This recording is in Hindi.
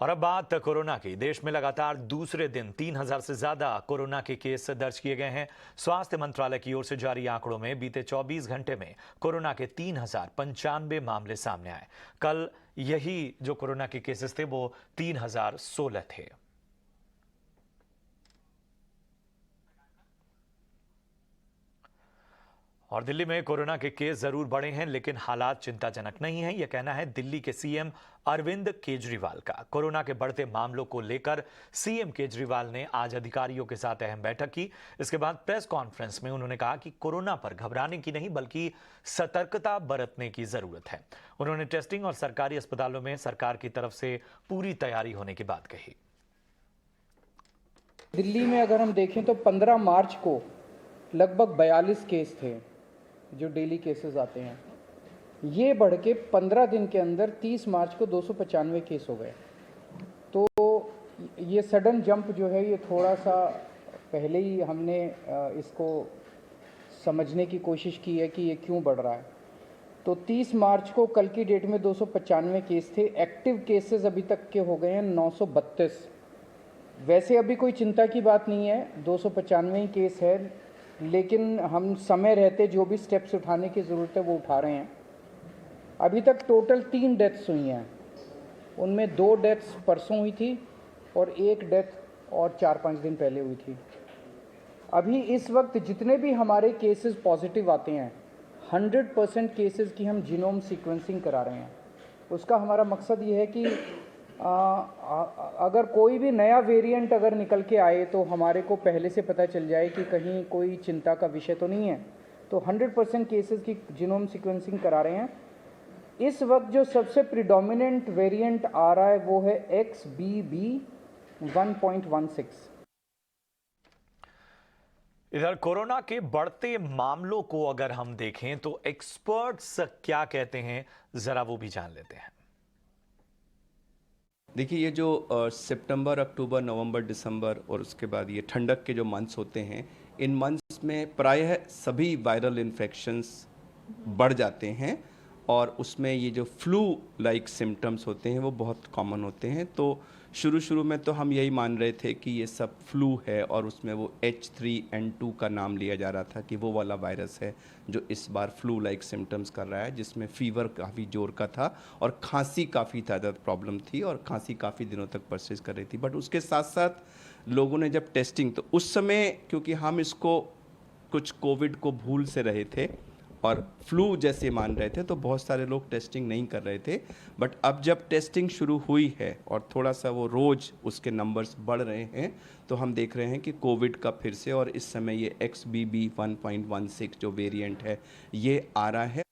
और अब बात कोरोना की। देश में लगातार दूसरे दिन 3,000 से ज्यादा कोरोना के केस दर्ज किए गए हैं। स्वास्थ्य मंत्रालय की ओर से जारी आंकड़ों में बीते 24 घंटे में कोरोना के 3,095 मामले सामने आए। कल यही जो कोरोना के केसेस थे वो 3,016 थे। और दिल्ली में कोरोना के केस जरूर बढ़े हैं, लेकिन हालात चिंताजनक नहीं है, यह कहना है दिल्ली के सीएम अरविंद केजरीवाल का। कोरोना के बढ़ते मामलों को लेकर सीएम केजरीवाल ने आज अधिकारियों के साथ अहम बैठक की। इसके बाद प्रेस कॉन्फ्रेंस में उन्होंने कहा कि कोरोना पर घबराने की नहीं बल्कि सतर्कता बरतने की जरूरत है। उन्होंने टेस्टिंग और सरकारी अस्पतालों में सरकार की तरफ से पूरी तैयारी होने की बात कही। दिल्ली में अगर हम देखें तो 15 मार्च को लगभग 42 केस थे जो डेली केसेस आते हैं। ये बढ़ के 15 दिन के अंदर 30 मार्च को 295 केस हो गए। तो ये सडन जंप जो है ये थोड़ा सा पहले ही हमने इसको समझने की कोशिश की है कि ये क्यों बढ़ रहा है। तो 30 मार्च को कल की डेट में 295 केस थे। एक्टिव केसेस अभी तक के हो गए हैं 932। वैसे अभी कोई चिंता की बात नहीं है, 295 ही केस है, लेकिन हम समय रहते जो भी स्टेप्स उठाने की ज़रूरत है वो उठा रहे हैं। अभी तक टोटल 3 डेथ्स हुई हैं, उनमें 2 डेथ्स परसों हुई थी और 1 डेथ और 4-5 दिन पहले हुई थी। अभी इस वक्त जितने भी हमारे केसेस पॉजिटिव आते हैं 100% केसेस की हम जीनोम सीक्वेंसिंग करा रहे हैं। उसका हमारा मकसद ये है कि अगर कोई भी नया वेरिएंट अगर निकल के आए तो हमारे को पहले से पता चल जाए कि कहीं कोई चिंता का विषय तो नहीं है। तो 100% केसेस की जीनोम सीक्वेंसिंग करा रहे हैं। इस वक्त जो सबसे प्रिडोमिनेंट वेरिएंट आ रहा है वो है XBB.1.16। इधर कोरोना के बढ़ते मामलों को अगर हम देखें तो एक्सपर्ट्स क्या कहते हैं, जरा वो भी जान लेते हैं। देखिए, ये जो सितंबर, अक्टूबर, नवंबर, दिसंबर और उसके बाद ये ठंडक के जो मंथ्स होते हैं, इन मंथ्स में प्रायः सभी वायरल इन्फेक्शंस बढ़ जाते हैं और उसमें ये जो फ्लू लाइक सिम्टम्स होते हैं वो बहुत कॉमन होते हैं। तो शुरू में तो हम यही मान रहे थे कि ये सब फ्लू है और उसमें वो H3N2 का नाम लिया जा रहा था कि वो वाला वायरस है जो इस बार फ्लू लाइक सिम्टम्स कर रहा है, जिसमें फीवर काफ़ी जोर का था और खांसी काफ़ी ज़्यादा प्रॉब्लम थी और खांसी काफ़ी दिनों तक परसिस्ट कर रही थी। बट उसके साथ साथ लोगों ने जब टेस्टिंग, तो उस समय क्योंकि हम इसको कुछ कोविड को भूल से रहे थे और फ्लू जैसे मान रहे थे तो बहुत सारे लोग टेस्टिंग नहीं कर रहे थे। बट अब जब टेस्टिंग शुरू हुई है और थोड़ा सा वो रोज़ उसके नंबर्स बढ़ रहे हैं तो हम देख रहे हैं कि कोविड का फिर से और इस समय ये XBB.1.16 जो वेरिएंट है ये आ रहा है